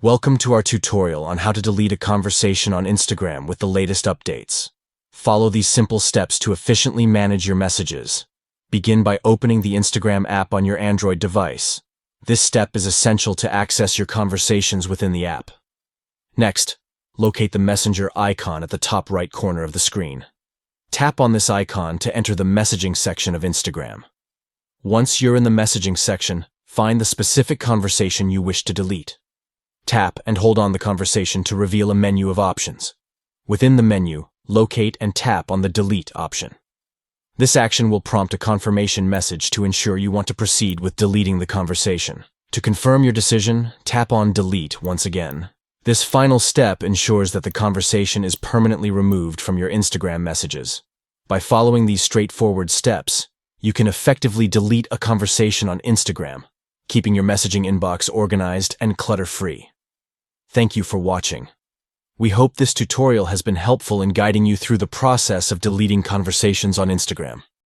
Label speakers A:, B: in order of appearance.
A: Welcome to our tutorial on how to delete a conversation on Instagram with the latest updates. Follow these simple steps to efficiently manage your messages. Begin by opening the Instagram app on your Android device. This step is essential to access your conversations within the app. Next, locate the messenger icon at the top right corner of the screen. Tap on this icon to enter the messaging section of Instagram. Once you're in the messaging section, find the specific conversation you wish to delete. Tap and hold on the conversation to reveal a menu of options. Within the menu, locate and tap on the Delete option. This action will prompt a confirmation message to ensure you want to proceed with deleting the conversation. To confirm your decision, tap on Delete once again. This final step ensures that the conversation is permanently removed from your Instagram messages. By following these straightforward steps, you can effectively delete a conversation on Instagram, keeping your messaging inbox organized and clutter-free. Thank you for watching. We hope this tutorial has been helpful in guiding you through the process of deleting conversations on Instagram.